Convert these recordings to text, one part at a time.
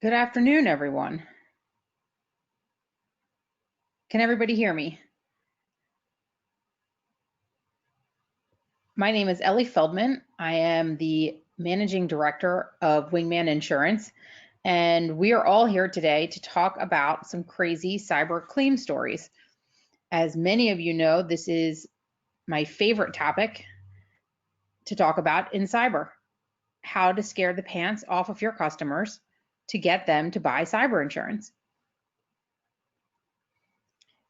Good afternoon, everyone. Can everybody hear me? My name is Ellie Feldman. I am the Managing Director of Wingman Insurance, and we are all here today to talk about some crazy cyber claim stories. As many of you know, this is my favorite topic to talk about in cyber: how to scare the pants off of your customers to get them to buy cyber insurance.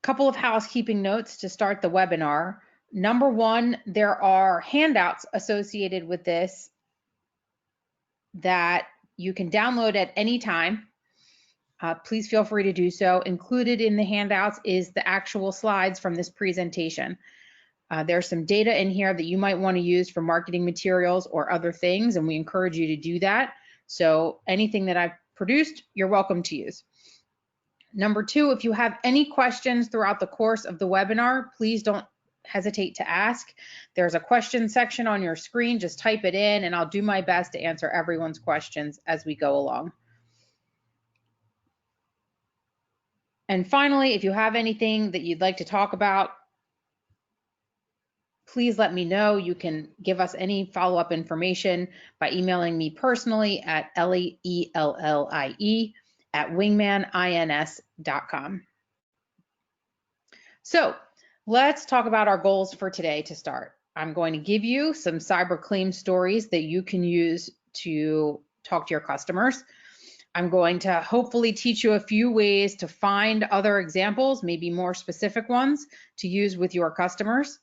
Couple of housekeeping notes to start the webinar. Number one, there are handouts associated with this that you can download at any time. Please feel free to do so. Included in the handouts is the actual slides from this presentation. There's some data in here that you might want to use for marketing materials or other things, and we encourage you to do that. So anything that I've produced, you're welcome to use. Number two, if you have any questions throughout the course of the webinar, please don't hesitate to ask. There's a question section on your screen. Just type it in and I'll do my best to answer everyone's questions as we go along. And finally, if you have anything that you'd like to talk about, please let me know. You can give us any follow-up information by emailing me personally at Ellie, E-L-L-I-E, at wingmanins.com. So let's talk about our goals for today to start. I'm going to give you some cyber claim stories that you can use to talk to your customers. I'm going to hopefully teach you a few ways to find other examples, maybe more specific ones to use with your customers.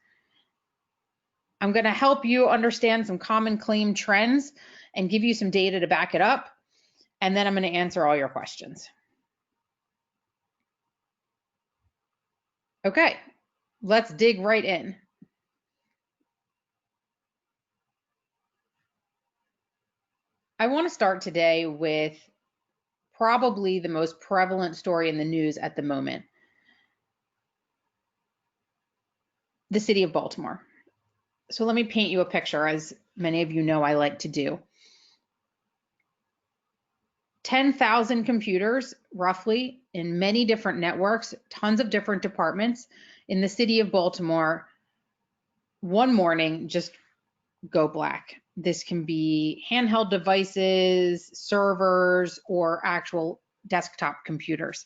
I'm going to help you understand some common claim trends and give you some data to back it up. And then I'm going to answer all your questions. Okay, let's dig right in. I want to start today with probably the most prevalent story in the news at the moment: the city of Baltimore. So let me paint you a picture, as many of you know I like to do. 10,000 computers, roughly, in many different networks, tons of different departments in the city of Baltimore, one morning just go black. This can be handheld devices, servers, or actual desktop computers.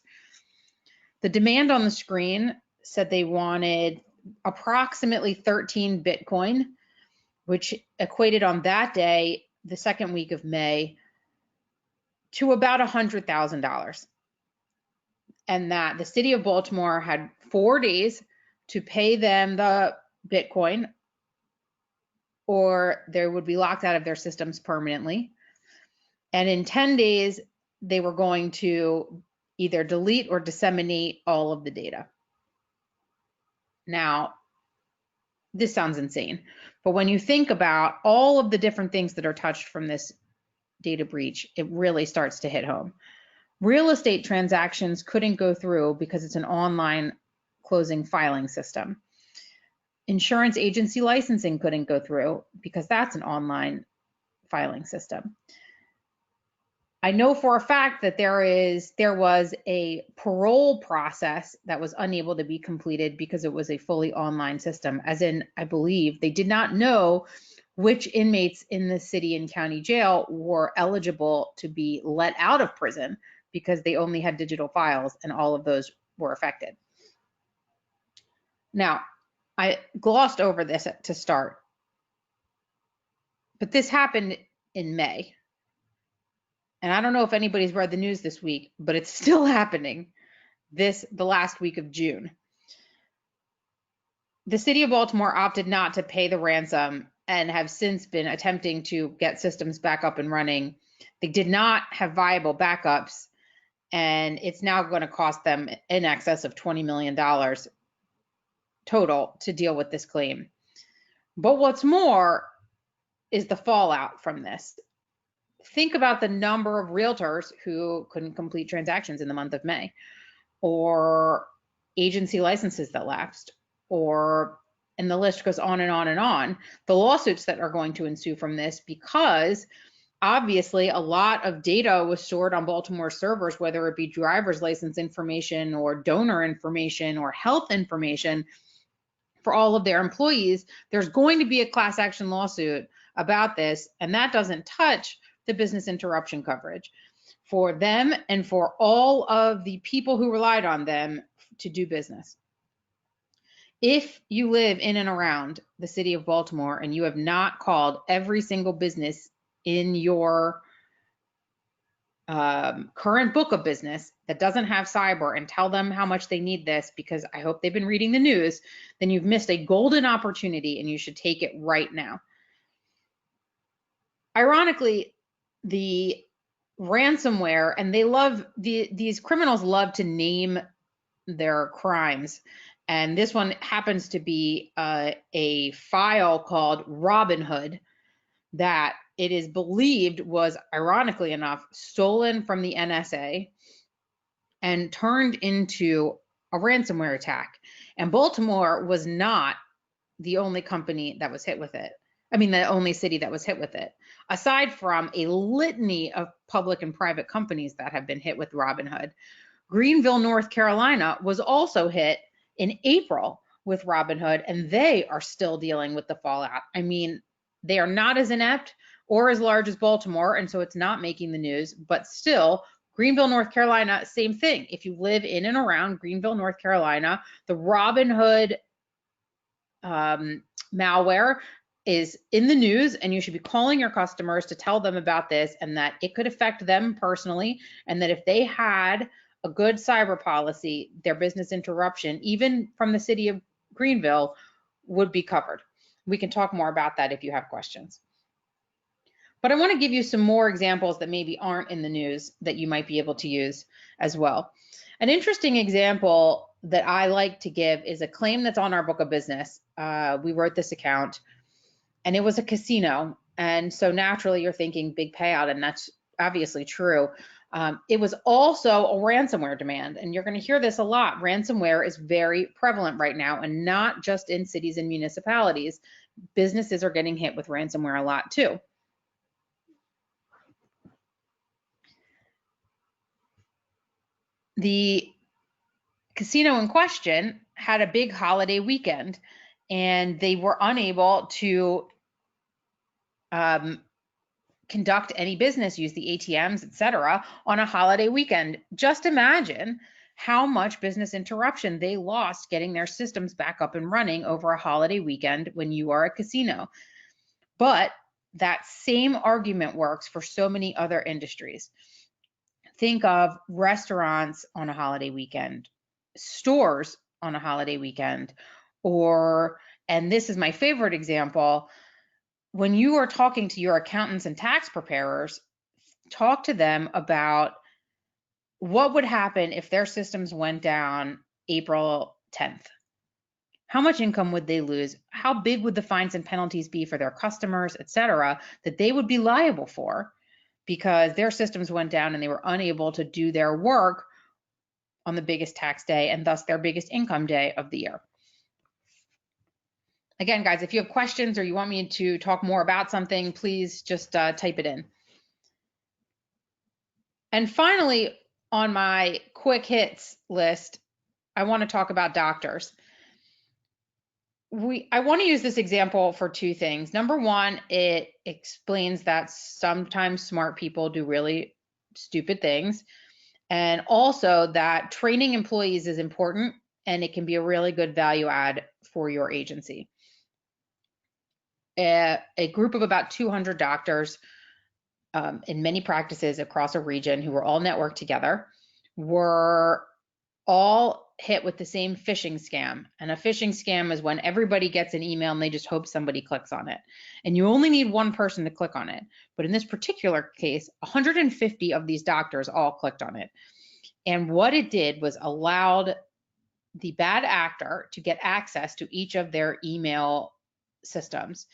The demand on the screen said they wanted approximately 13 Bitcoin, which equated on that day, the second week of May, to about $100,000. And that the city of Baltimore had 4 days to pay them the Bitcoin, or they would be locked out of their systems permanently. And in 10 days, they were going to either delete or disseminate all of the data. Now, this sounds insane, but when you think about all of the different things that are touched from this data breach, it really starts to hit home. Real estate transactions couldn't go through because it's an online closing filing system. Insurance agency licensing couldn't go through because that's an online filing system. I know for a fact that there was a parole process that was unable to be completed because it was a fully online system, as in, I believe they did not know which inmates in the city and county jail were eligible to be let out of prison because they only had digital files, and all of those were affected. Now, I glossed over this to start, but this happened in May. And I don't know if anybody's read the news this week, but it's still happening the last week of June. The city of Baltimore opted not to pay the ransom and have since been attempting to get systems back up and running. They did not have viable backups, and it's now going to cost them in excess of $20 million total to deal with this claim. But what's more is the fallout from this. Think about the number of realtors who couldn't complete transactions in the month of May, or agency licenses that lapsed, and the list goes on and on and on. The lawsuits that are going to ensue from this, because obviously a lot of data was stored on Baltimore servers, whether it be driver's license information or donor information or health information for all of their employees. There's going to be a class action lawsuit about this, and that doesn't touch the business interruption coverage for them and for all of the people who relied on them to do business. If you live in and around the city of Baltimore and you have not called every single business in your current book of business that doesn't have cyber and tell them how much they need this, because I hope they've been reading the news, then you've missed a golden opportunity and you should take it right now. Ironically, the ransomware, and they love, these criminals love to name their crimes. And this one happens to be a file called Robinhood that it is believed was, ironically enough, stolen from the NSA and turned into a ransomware attack. And Baltimore was not the only company that was hit with it. I mean, the only city that was hit with it, aside from a litany of public and private companies that have been hit with Robinhood. Greenville, North Carolina was also hit in April with Robinhood, and they are still dealing with the fallout. I mean, they are not as inept or as large as Baltimore, and so it's not making the news, but still, Greenville, North Carolina, same thing. If you live in and around Greenville, North Carolina, the Robinhood malware is in the news, and you should be calling your customers to tell them about this and that it could affect them personally, and that if they had a good cyber policy, their business interruption, even from the city of Greenville, would be covered. We can talk more about that if you have questions. But I want to give you some more examples that maybe aren't in the news that you might be able to use as well. An interesting example that I like to give is a claim that's on our book of business. We wrote this account, and it was a casino. And so naturally you're thinking big payout, and that's obviously true. It was also a ransomware demand, and you're going to hear this a lot. Ransomware is very prevalent right now, and not just in cities and municipalities. Businesses are getting hit with ransomware a lot too. The casino in question had a big holiday weekend, and they were unable to conduct any business, use the ATMs, etc., on a holiday weekend. Just imagine how much business interruption they lost getting their systems back up and running over a holiday weekend when you are a casino. But that same argument works for so many other industries. Think of restaurants on a holiday weekend, stores on a holiday weekend, or, and this is my favorite example, when you are talking to your accountants and tax preparers, talk to them about what would happen if their systems went down April 10th. How much income would they lose? How big would the fines and penalties be for their customers, et cetera, that they would be liable for because their systems went down and they were unable to do their work on the biggest tax day and thus their biggest income day of the year. Again, guys, if you have questions or you want me to talk more about something, please just type it in. And finally, on my quick hits list, I want to talk about doctors. I want to use this example for two things. Number one, it explains that sometimes smart people do really stupid things. And also that training employees is important, and it can be a really good value add for your agency. A group of about 200 doctors in many practices across a region who were all networked together were all hit with the same phishing scam. And a phishing scam is when everybody gets an email and they just hope somebody clicks on it. And you only need one person to click on it. But in this particular case, 150 of these doctors all clicked on it. And what it did was allowed the bad actor to get access to each of their email systems.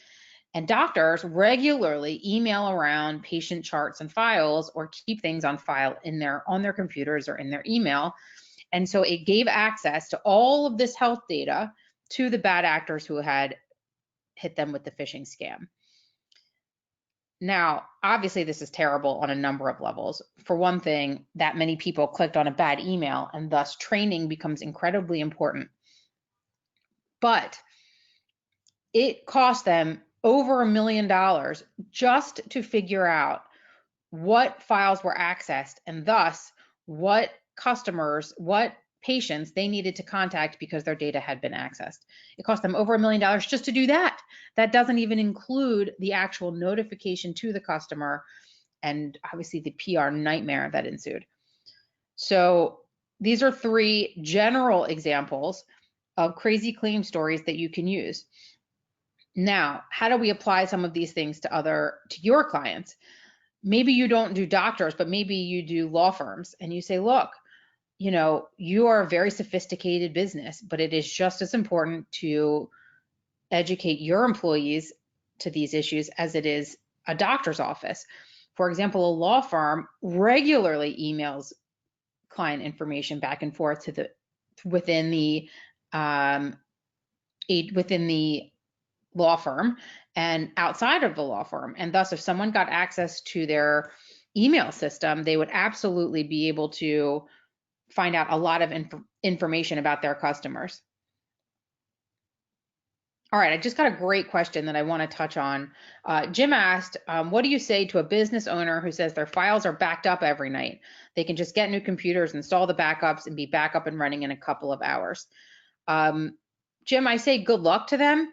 And doctors regularly email around patient charts and files or keep things on file on their computers or in their email. And so it gave access to all of this health data to the bad actors who had hit them with the phishing scam. Now, obviously, this is terrible on a number of levels. For one thing, that many people clicked on a bad email, and thus training becomes incredibly important. But it cost them over $1 million just to figure out what files were accessed and thus what customers, what patients they needed to contact because their data had been accessed. It cost them over $1 million just to do that. That doesn't even include the actual notification to the customer and obviously the PR nightmare that ensued. So these are 3 general examples of crazy claim stories that you can use. Now, how do we apply some of these things to your clients? Maybe you don't do doctors, but maybe you do law firms, and you say, look, you are a very sophisticated business, but it is just as important to educate your employees to these issues as it is a doctor's office. For example, a law firm regularly emails client information back and forth to within the law firm and outside of the law firm. And thus, if someone got access to their email system, they would absolutely be able to find out a lot of information about their customers. All right, I just got a great question that I want to touch on. Jim asked, what do you say to a business owner who says their files are backed up every night? They can just get new computers, install the backups, and be back up and running in a couple of hours. Jim, I say good luck to them.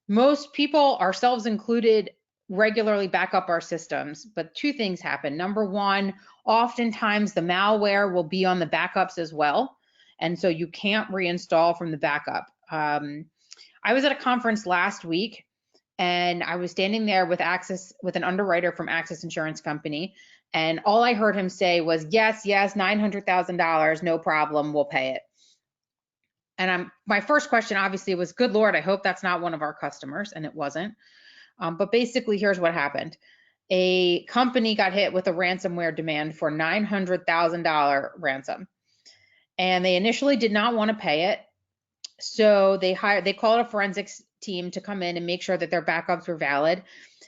Most people, ourselves included, regularly back up our systems, but 2 things happen. Number 1, oftentimes the malware will be on the backups as well, and so you can't reinstall from the backup. I was at a conference last week, and I was standing there with an underwriter from Access Insurance Company, and all I heard him say was, yes, $900,000, no problem, we'll pay it. And my first question obviously was, good Lord, I hope that's not one of our customers, and it wasn't. But basically, here's what happened. A company got hit with a ransomware demand for $900,000 ransom. And they initially did not want to pay it. So they called a forensics team to come in and make sure that their backups were valid.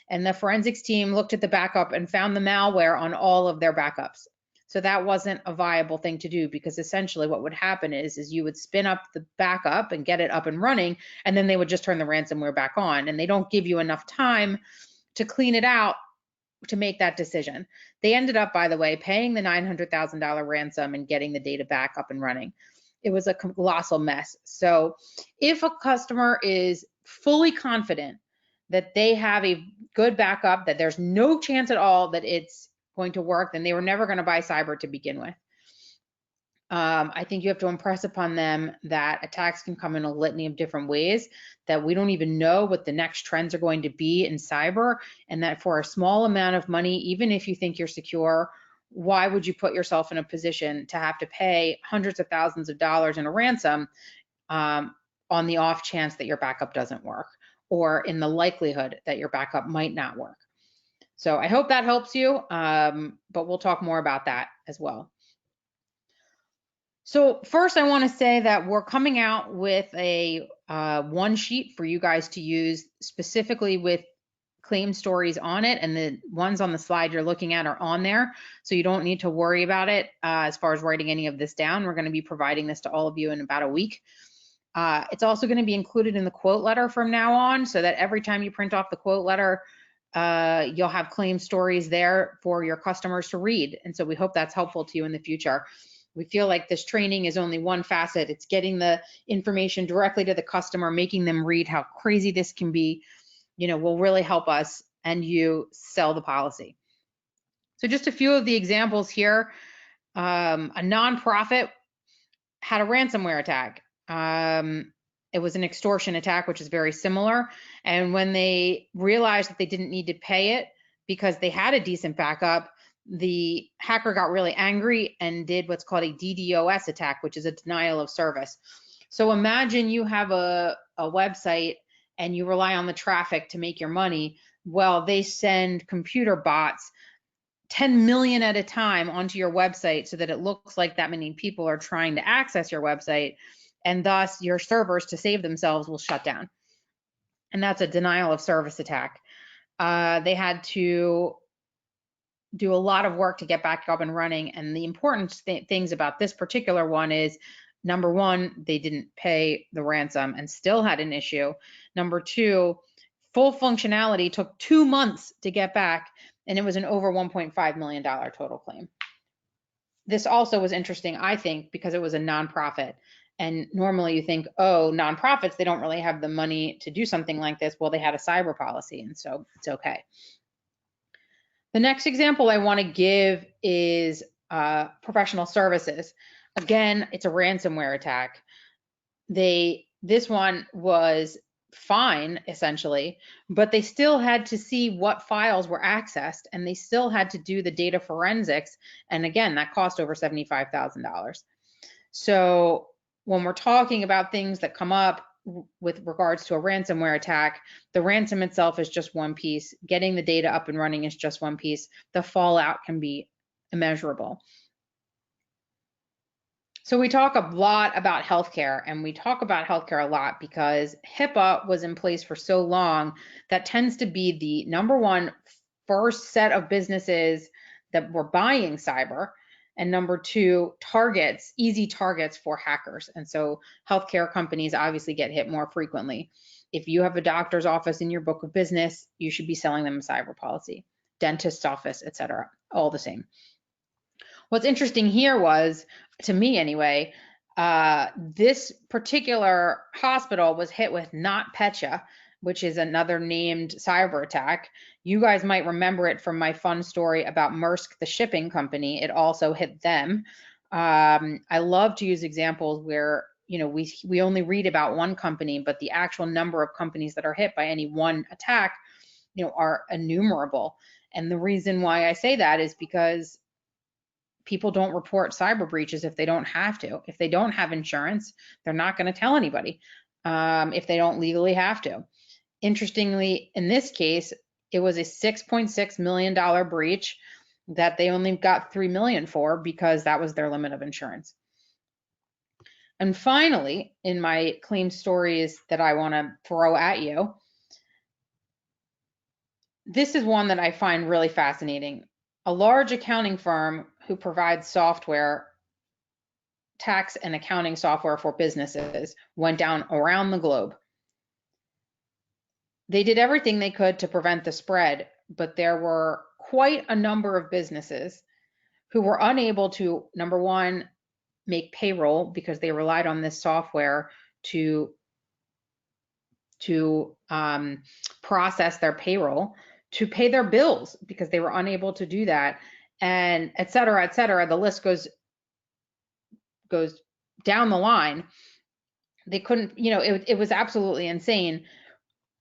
And the forensics team looked at the backup and found the malware on all of their backups. So that wasn't a viable thing to do, because essentially what would happen is you would spin up the backup and get it up and running, and then they would just turn the ransomware back on, and they don't give you enough time to clean it out to make that decision. They ended up, by the way, paying the $900,000 ransom and getting the data back up and running. It was a colossal mess. So if a customer is fully confident that they have a good backup, that there's no chance at all that it's going to work, then they were never going to buy cyber to begin with. I think you have to impress upon them that attacks can come in a litany of different ways, that we don't even know what the next trends are going to be in cyber, and that for a small amount of money, even if you think you're secure, why would you put yourself in a position to have to pay hundreds of thousands of dollars in a ransom on the off chance that your backup doesn't work, or in the likelihood that your backup might not work? So I hope that helps you, but we'll talk more about that as well. So first, I want to say that we're coming out with a one sheet for you guys to use specifically with claim stories on it, and the ones on the slide you're looking at are on there, so you don't need to worry about it as far as writing any of this down. We're going to be providing this to all of you in about a week. It's also going to be included in the quote letter from now on, so that every time you print off the quote letter, you'll have claim stories there for your customers to read. And so we hope that's helpful to you in the future. We feel like this training is only one facet. It's getting the information directly to the customer, making them read how crazy this can be, will really help us and you sell the policy. So just a few of the examples here. A nonprofit had a ransomware attack. It was an extortion attack, which is very similar. And when they realized that they didn't need to pay it because they had a decent backup, the hacker got really angry and did what's called a DDoS attack, which is a denial of service. So imagine you have a website and you rely on the traffic to make your money. Well, they send computer bots 10 million at a time onto your website so that it looks like that many people are trying to access your website, and thus your servers, to save themselves, will shut down. And that's a denial of service attack. They had to do a lot of work to get back up and running. And the important things about this particular one is, number one, they didn't pay the ransom and still had an issue. Number two, full functionality took 2 months to get back, and it was an over $1.5 million total claim. This also was interesting, I think, because it was a nonprofit. And normally you think, oh, nonprofits, they don't really have the money to do something like this. Well, they had a cyber policy, and so it's okay. The next example I want to give is professional services. Again, it's a ransomware attack. This one was fine, essentially, but they still had to see what files were accessed, and they still had to do the data forensics. And again, that cost over $75,000. So when we're talking about things that come up with regards to a ransomware attack, the ransom itself is just one piece. Getting the data up and running is just one piece. The fallout can be immeasurable. So we talk a lot about healthcare, and we talk about healthcare a lot because HIPAA was in place for so long. That tends to be the number one first set of businesses that were buying cyber, and number two, targets, easy targets for hackers. And so healthcare companies obviously get hit more frequently. If you have a doctor's office in your book of business, you should be selling them a cyber policy. Dentist's office, etc., all the same. What's interesting here was, to me anyway, this particular hospital was hit with NotPetya, which is another named cyber attack. You guys might remember it from my fun story about Maersk, the shipping company. It also hit them. I love to use examples where, you know, we only read about one company, but the actual number of companies that are hit by any one attack, you know, are innumerable. And the reason why I say that is because people don't report cyber breaches if they don't have to. If they don't have insurance, they're not going to tell anybody if they don't legally have to. Interestingly, in this case, it was a $6.6 million breach that they only got $3 million for because that was their limit of insurance. And finally, in my claim stories that I want to throw at you, this is one that I find really fascinating. A large accounting firm who provides software, tax and accounting software for businesses, went down around the globe. They did everything they could to prevent the spread, but there were quite a number of businesses who were unable to, number one, make payroll because they relied on this software to process their payroll, to pay their bills because they were unable to do that, and et cetera, et cetera. The list goes down the line. They couldn't, you know, it was absolutely insane.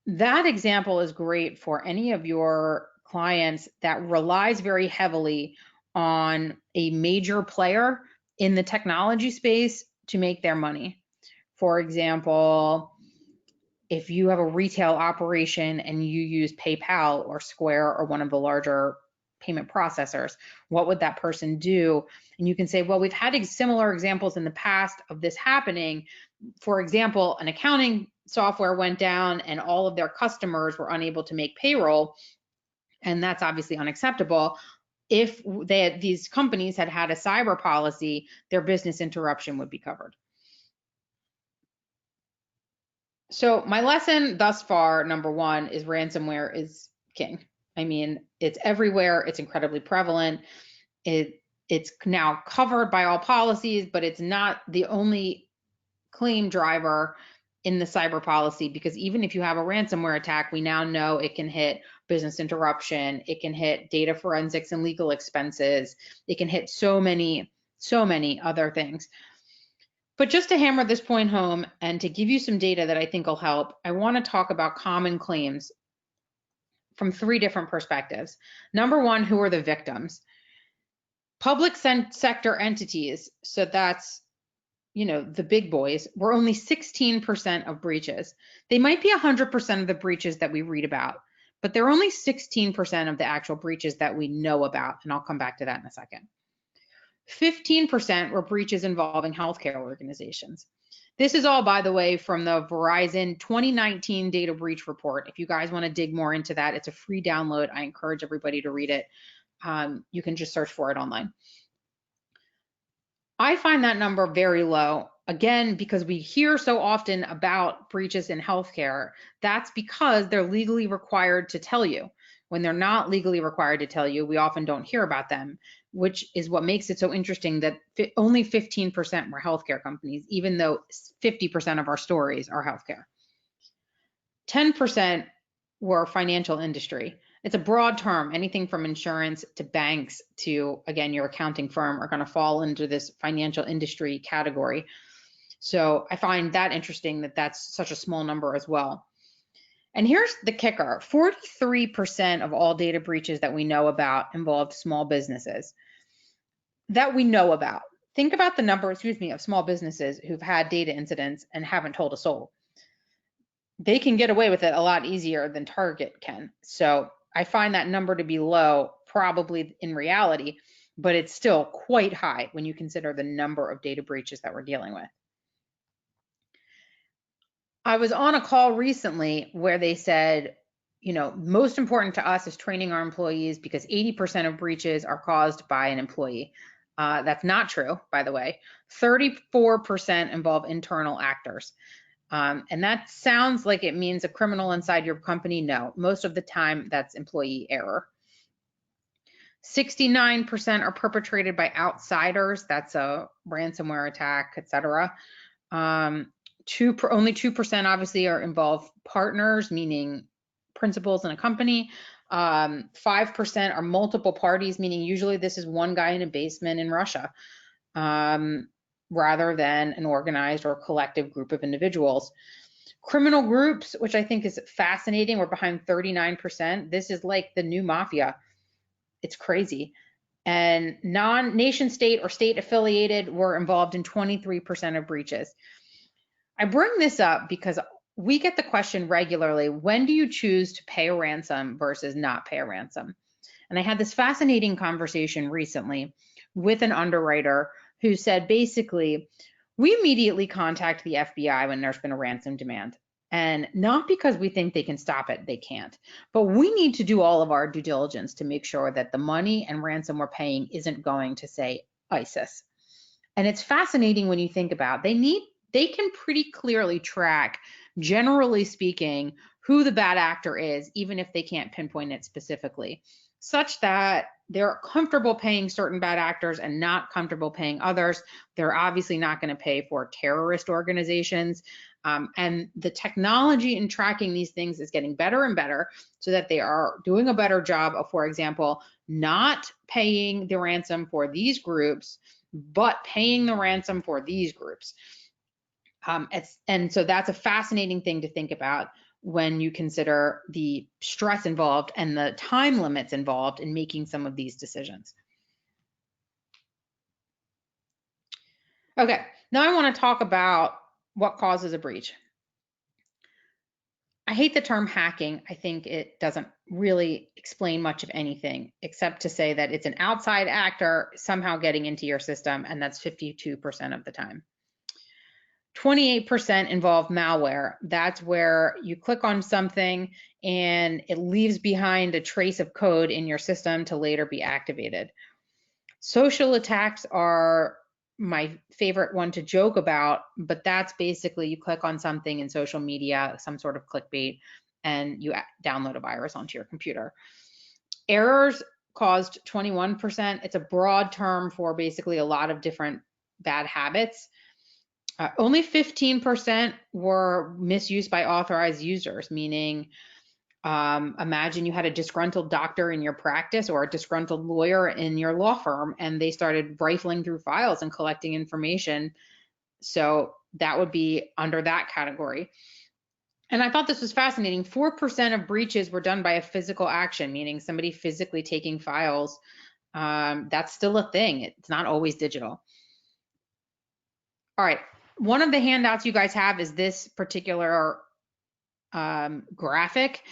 That example is great for any of your clients that relies very heavily on a major player in the technology space to make their money. For example, if you have a retail operation and you use PayPal or Square or one of the larger payment processors, what would that person do? And you can say, well, we've had similar examples in the past of this happening. For example, an accounting software went down and all of their customers were unable to make payroll, and that's obviously unacceptable. If these companies had had a cyber policy, their business interruption would be covered. So my lesson thus far, number one, is ransomware is king. I mean, it's everywhere. It's incredibly prevalent. It's now covered by all policies, but it's not the only claim driver in the cyber policy, because even if you have a ransomware attack, we now know it can hit business interruption, it can hit data forensics and legal expenses, it can hit so many other things. But just to hammer this point home and to give you some data that I think will help, I want to talk about common claims from 3 different perspectives. Number one, who are the victims? Public sector entities, so that's, you know, the big boys, were only 16% of breaches. They might be 100% of the breaches that we read about, but they're only 16% of the actual breaches that we know about, and I'll come back to that in a second. 15% were breaches involving healthcare organizations. This is all, by the way, from the Verizon 2019 data breach report. If you guys want to dig more into that, it's a free download. I encourage everybody to read it. You can just search for it online. I find that number very low. Again, because we hear so often about breaches in healthcare, that's because they're legally required to tell you. When they're not legally required to tell you, we often don't hear about them, which is what makes it so interesting that only 15% were healthcare companies, even though 50% of our stories are healthcare. 10% were financial industry. It's a broad term. Anything from insurance to banks to, again, your accounting firm are going to fall into this financial industry category. So I find that interesting that that's such a small number as well. And here's the kicker. 43% of all data breaches that we know about involved small businesses that we know about. Think about the number, of small businesses who've had data incidents and haven't told a soul. They can get away with it a lot easier than Target can. So I find that number to be low, probably in reality, but it's still quite high when you consider the number of data breaches that we're dealing with. I was on a call recently where they said, most important to us is training our employees because 80% of breaches are caused by an employee. That's not true, by the way. 34% involve internal actors. And that sounds like it means a criminal inside your company. No, most of the time that's employee error. 69% are perpetrated by outsiders. That's a ransomware attack, etc. Only 2% obviously are involved partners, meaning principals in a company. 5% are multiple parties, meaning usually this is one guy in a basement in Russia, rather than an organized or collective group of individuals. Criminal groups, which I think is fascinating, we're behind 39%. This is like the new mafia. It's crazy. And non-nation state or state affiliated were involved in 23% of breaches. I bring this up because we get the question regularly, when do you choose to pay a ransom versus not pay a ransom? And I had this fascinating conversation recently with an underwriter who said, basically, we immediately contact the FBI when there's been a ransom demand. And not because we think they can stop it, they can't. But we need to do all of our due diligence to make sure that the money and ransom we're paying isn't going to, say, ISIS. And it's fascinating when you think about they can pretty clearly track, generally speaking, who the bad actor is, even if they can't pinpoint it specifically, such that they're comfortable paying certain bad actors and not comfortable paying others. They're obviously not going to pay for terrorist organizations. And the technology in tracking these things is getting better and better so that they are doing a better job of, for example, not paying the ransom for these groups, but paying the ransom for these groups. And so that's a fascinating thing to think about when you consider the stress involved and the time limits involved in making some of these decisions. Okay, now I want to talk about what causes a breach. I hate the term hacking. I think it doesn't really explain much of anything except to say that it's an outside actor somehow getting into your system, and that's 52% of the time. 28% involve malware. That's where you click on something and it leaves behind a trace of code in your system to later be activated. Social attacks are my favorite one to joke about, but that's basically you click on something in social media, some sort of clickbait, and you download a virus onto your computer. Errors caused 21%. It's a broad term for basically a lot of different bad habits. Only 15% were misused by authorized users, meaning imagine you had a disgruntled doctor in your practice or a disgruntled lawyer in your law firm, and they started rifling through files and collecting information. So that would be under that category. And I thought this was fascinating. 4% of breaches were done by a physical action, meaning somebody physically taking files. That's still a thing. It's not always digital. All right. One of the handouts you guys have is this particular graphic.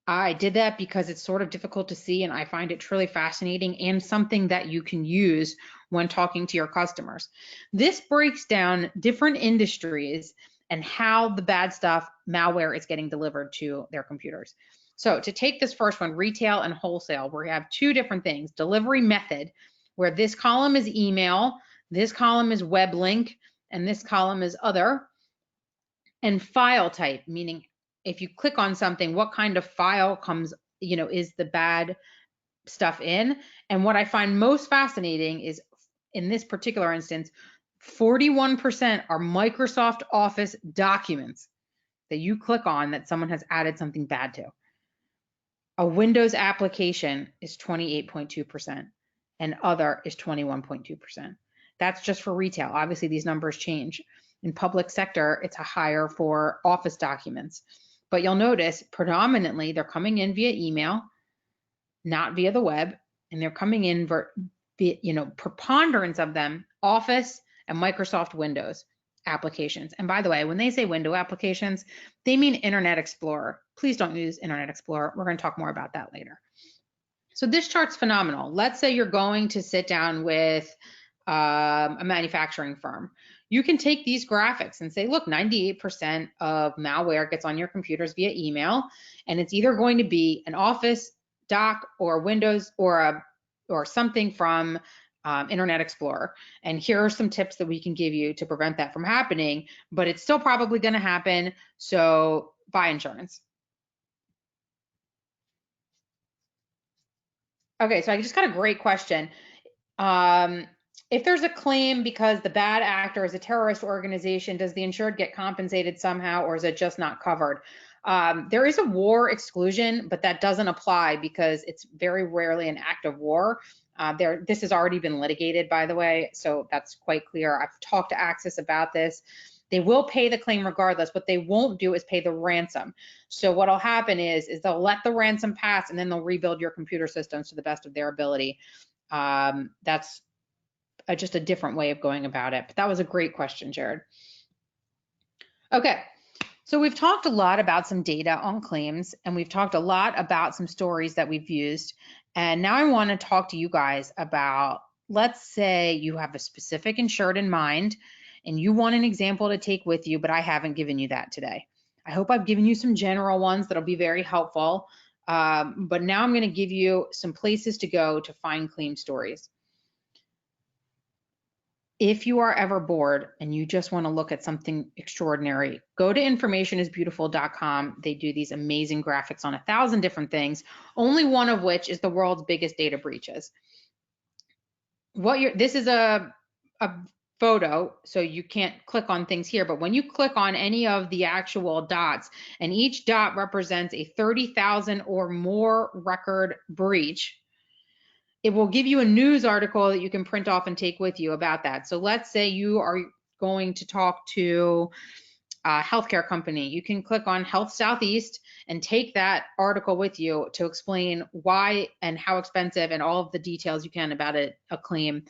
I did that because it's sort of difficult to see, and I find it truly fascinating and something that you can use when talking to your customers. This breaks down different industries and how the bad stuff, malware, is getting delivered to their computers. So to take this first one, retail and wholesale, where we have two different things. Delivery method, where this column is email, this column is web link, and this column is other. And file type, meaning if you click on something, what kind of file comes, is the bad stuff in. And what I find most fascinating is, in this particular instance, 41% are Microsoft Office documents that you click on that someone has added something bad to. A Windows application is 28.2%, and other is 21.2%. That's just for retail. Obviously, these numbers change. In public sector, it's higher for Office documents. But you'll notice predominantly they're coming in via email, not via the web, and they're coming in via, preponderance of them, Office and Microsoft Windows applications. And by the way, when they say window applications, they mean Internet Explorer. Please don't use Internet Explorer. We're going to talk more about that later. So this chart's phenomenal. Let's say you're going to sit down with a manufacturing firm. You can take these graphics and say, look, 98% of malware gets on your computers via email, and it's either going to be an Office doc or Windows or something from Internet Explorer. And here are some tips that we can give you to prevent that from happening, but it's still probably going to happen. So buy insurance. Okay, so I just got a great question. If there's a claim because the bad actor is a terrorist organization, does the insured get compensated somehow, or is it just not covered? There is a war exclusion, but that doesn't apply because it's very rarely an act of war. This has already been litigated, by the way, so that's quite clear. I've talked to Axis about this. They will pay the claim regardless. What they won't do is pay the ransom. So what'll happen is they'll let the ransom pass, and then they'll rebuild your computer systems to the best of their ability. That's just a different way of going about it. But that was a great question, Jared. Okay, so we've talked a lot about some data on claims, and we've talked a lot about some stories that we've used. And now I want to talk to you guys about, let's say you have a specific insured in mind and you want an example to take with you, but I haven't given you that today. I hope I've given you some general ones that'll be very helpful. But now I'm going to give you some places to go to find claim stories. If you are ever bored and you just want to look at something extraordinary, go to informationisbeautiful.com. They do these amazing graphics on 1,000 different things, only one of which is the world's biggest data breaches. This is a photo, so you can't click on things here, but when you click on any of the actual dots, and each dot represents a 30,000 or more record breach, it will give you a news article that you can print off and take with you about that. So let's say you are going to talk to a healthcare company. You can click on Health Southeast and take that article with you to explain why and how expensive and all of the details you can about a claim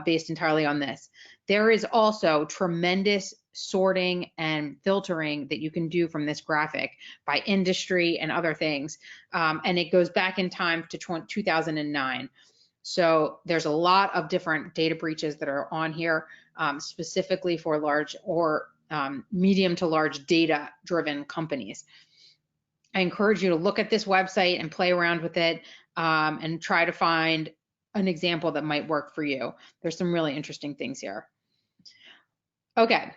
based entirely on this. There is also tremendous sorting and filtering that you can do from this graphic by industry and other things. And it goes back in time to 2009. So there's a lot of different data breaches that are on here, specifically for large or medium to large data-driven companies. I encourage you to look at this website and play around with it and try to find an example that might work for you. There's some really interesting things here. Okay.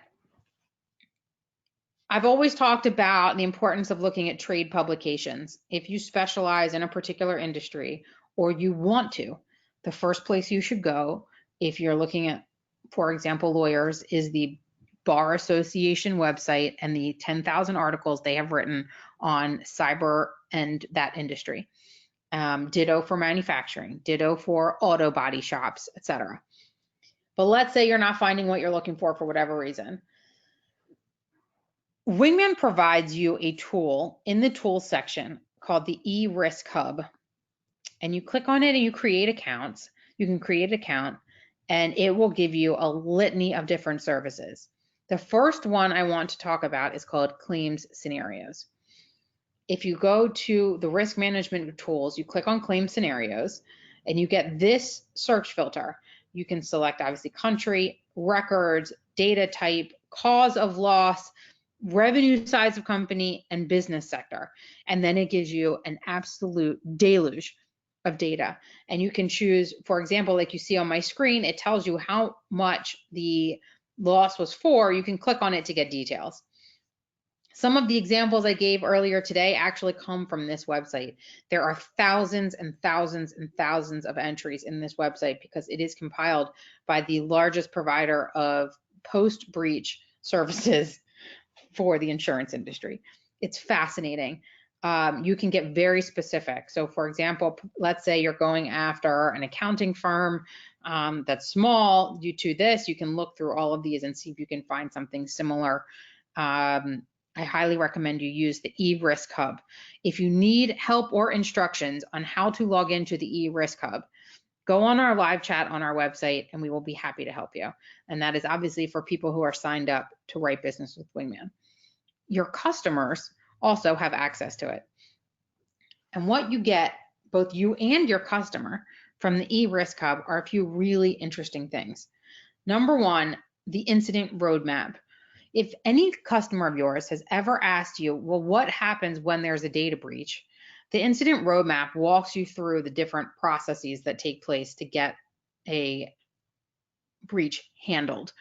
I've always talked about the importance of looking at trade publications. If you specialize in a particular industry or you want to, the first place you should go if you're looking at, for example, lawyers, is the Bar Association website and the 10,000 articles they have written on cyber and that industry. Ditto for manufacturing, ditto for auto body shops, etc. But let's say you're not finding what you're looking for whatever reason. Wingman provides you a tool in the tools section called the eRisk Hub. And you click on it and you create accounts. You can create an account and it will give you a litany of different services. The first one I want to talk about is called Claims Scenarios. if you go to the risk management tools, you click on claim scenarios and you get this search filter. You can select obviously country, records, data type, cause of loss, revenue size of company, and business sector. And then it gives you an absolute deluge of data. And you can choose, for example, like you see on my screen, it tells you how much the loss was for. You can click on it to get details. Some of the examples I gave earlier today actually come from this website. There are thousands and thousands and thousands of entries in this website because it is compiled by the largest provider of post-breach services for the insurance industry. It's fascinating. You can get very specific. So for example, let's say you're going after an accounting firm that's small. You do this, you can look through all of these and see if you can find something similar. I highly recommend you use the eRisk Hub. If you need help or instructions on how to log into the eRisk Hub, go on our live chat on our website and we will be happy to help you. And that is obviously for people who are signed up to write business with Wingman. Your customers also have access to it. And what you get, both you and your customer, from the eRisk Hub are a few really interesting things. Number one, the incident roadmap. If any customer of yours has ever asked you, well, what happens when there's a data breach? The incident roadmap walks you through the different processes that take place to get a breach handled.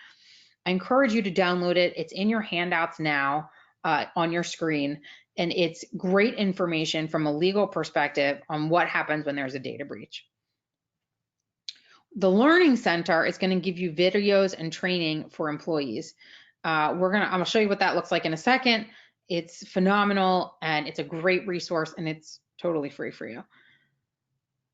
I encourage you to download it. It's in your handouts now on your screen, and it's great information from a legal perspective on what happens when there's a data breach. The Learning Center is going to give you videos and training for employees. I'm going to show you what that looks like in a second. It's phenomenal and it's a great resource and it's totally free for you.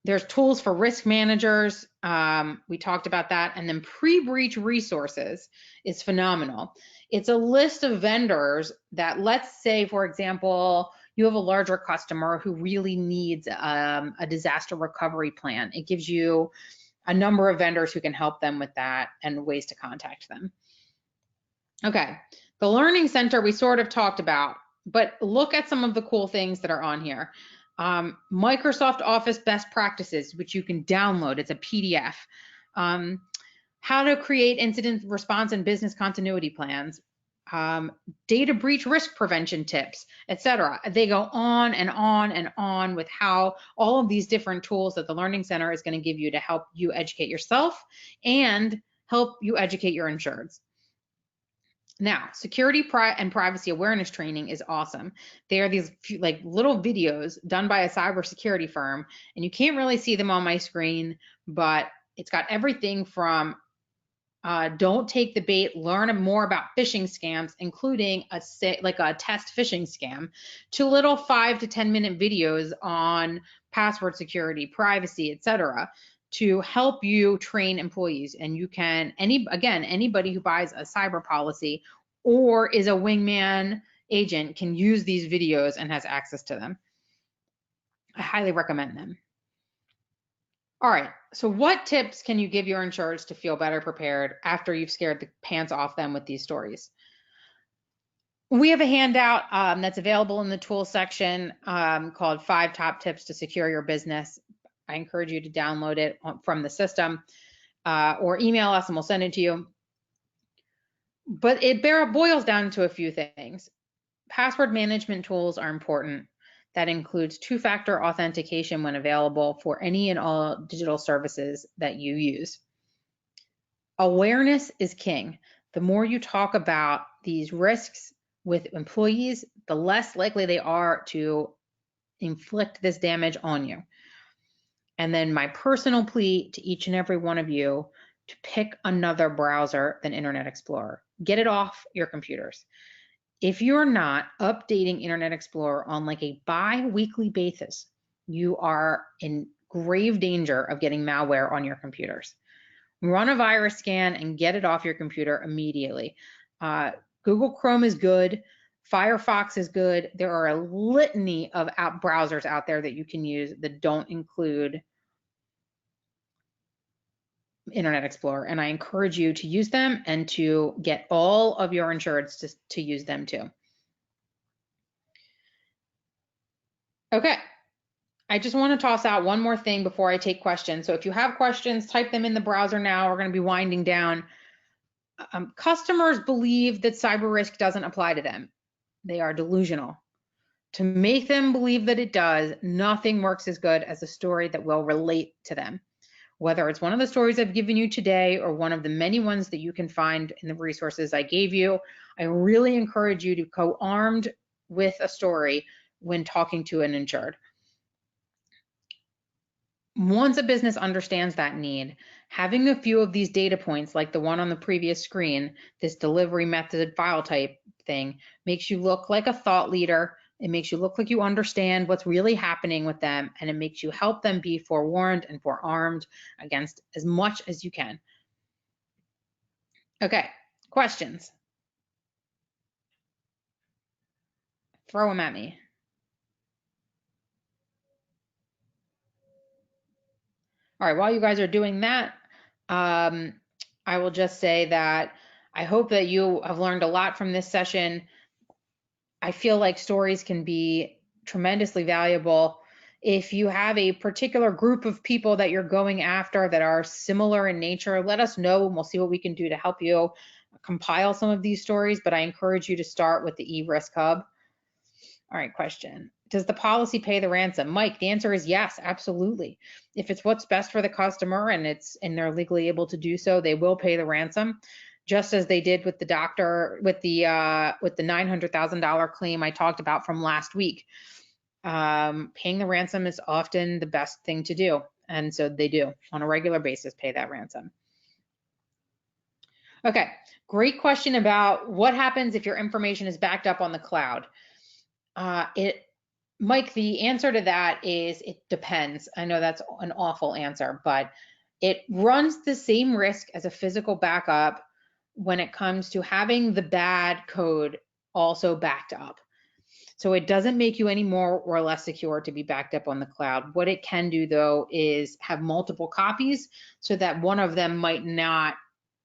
There's tools for risk managers. We talked about that. And then pre-breach resources is phenomenal. It's a list of vendors that, let's say, for example, you have a larger customer who really needs a disaster recovery plan. It gives you a number of vendors who can help them with that and ways to contact them. Okay, the Learning Center we sort of talked about, but look at some of the cool things that are on here. Microsoft Office best practices, which you can download. It's a PDF. How to create incident response and business continuity plans. Data breach risk prevention tips, etc. They go on and on and on with how all of these different tools that the Learning Center is going to give you to help you educate yourself and help you educate your insureds. Now, security and privacy awareness training is awesome. They are these like little videos done by a cybersecurity firm, and you can't really see them on my screen, but it's got everything from don't take the bait, learn more about phishing scams, including a test phishing scam, to little 5 to 10 minute videos on password security, privacy, etc., to help you train employees. And you can, anybody who buys a cyber policy or is a Wingman agent can use these videos and has access to them. I highly recommend them. All right, so what tips can you give your insureds to feel better prepared after you've scared the pants off them with these stories? We have a handout that's available in the tools section called 5 Top Tips to Secure Your Business. I encourage you to download it from the system or email us and we'll send it to you. But it boils down to a few things. Password management tools are important. That includes 2-factor authentication when available for any and all digital services that you use. Awareness is king. The more you talk about these risks with employees, the less likely they are to inflict this damage on you. And then my personal plea to each and every one of you to pick another browser than Internet Explorer. Get it off your computers. If you're not updating Internet Explorer on like a bi-weekly basis, you are in grave danger of getting malware on your computers. Run a virus scan and get it off your computer immediately. Google Chrome is good. Firefox is good. There are a litany of browsers out there that you can use that don't include Internet Explorer, and I encourage you to use them and to get all of your insureds to use them too. Okay. I just want to toss out one more thing before I take questions. So if you have questions, type them in the browser now. We're going to be winding down. Customers believe that cyber risk doesn't apply to them. They are delusional. To make them believe that it does, nothing works as good as a story that will relate to them. Whether it's one of the stories I've given you today or one of the many ones that you can find in the resources I gave you, I really encourage you to go armed with a story when talking to an insured. Once a business understands that need, having a few of these data points, like the one on the previous screen, this delivery method file type thing, makes you look like a thought leader. It makes you look like you understand what's really happening with them, and it makes you help them be forewarned and forearmed against as much as you can. Okay, questions? Throw them at me. All right, while you guys are doing that, I will just say that I hope that you have learned a lot from this session. I feel like stories can be tremendously valuable. If you have a particular group of people that you're going after that are similar in nature, let us know and we'll see what we can do to help you compile some of these stories. But I encourage you to start with the eRisk Hub. All right, question. Does the policy pay the ransom? Mike, the answer is yes, absolutely. If it's what's best for the customer and they're legally able to do so, they will pay the ransom, just as they did with the doctor with the $900,000 claim I talked about from last week. Paying the ransom is often the best thing to do, and so they do on a regular basis pay that ransom. Okay, great question about what happens if your information is backed up on the cloud. Mike, the answer to that is it depends. I know that's an awful answer, but it runs the same risk as a physical backup when it comes to having the bad code also backed up. So it doesn't make you any more or less secure to be backed up on the cloud. What it can do, though, is have multiple copies so that one of them might not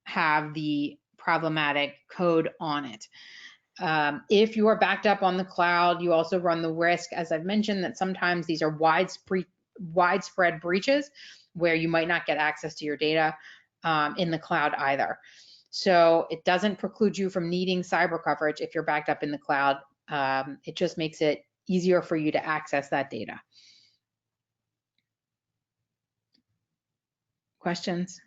have the problematic code on it. If you are backed up on the cloud, you also run the risk, as I've mentioned, that sometimes these are widespread breaches where you might not get access to your data in the cloud either. So it doesn't preclude you from needing cyber coverage if you're backed up in the cloud. It just makes it easier for you to access that data. Questions?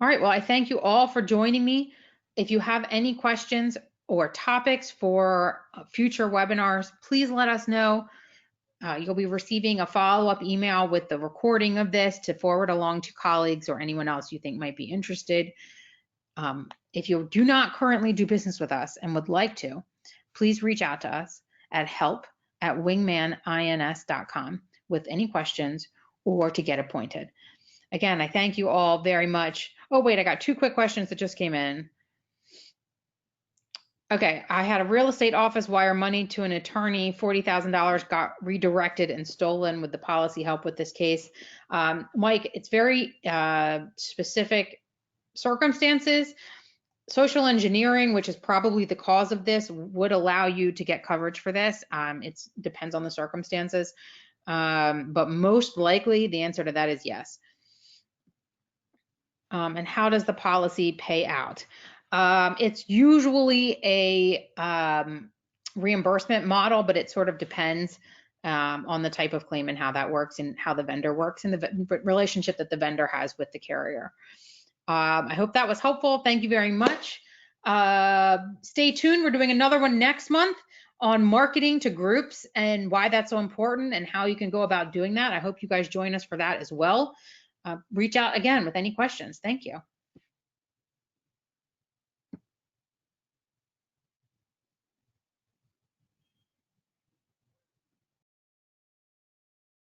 All right, well, I thank you all for joining me. If you have any questions or topics for future webinars, please let us know. You'll be receiving a follow-up email with the recording of this to forward along to colleagues or anyone else you think might be interested. If you do not currently do business with us and would like to, please reach out to us at help@wingmanins.com with any questions or to get appointed. Again, I thank you all very much. Oh, wait, I got 2 quick questions that just came in. Okay, I had a real estate office wire money to an attorney. $40,000 got redirected and stolen. With the policy help with this case? Mike, it's very specific circumstances. Social engineering, which is probably the cause of this, would allow you to get coverage for this. It depends on the circumstances, but most likely the answer to that is yes. And how does the policy pay out? It's usually a reimbursement model, but it sort of depends on the type of claim and how that works and how the vendor works and the relationship that the vendor has with the carrier. I hope that was helpful. Thank you very much. Stay tuned. We're doing another one next month on marketing to groups and why that's so important and how you can go about doing that. I hope you guys join us for that as well. Reach out again with any questions. Thank you.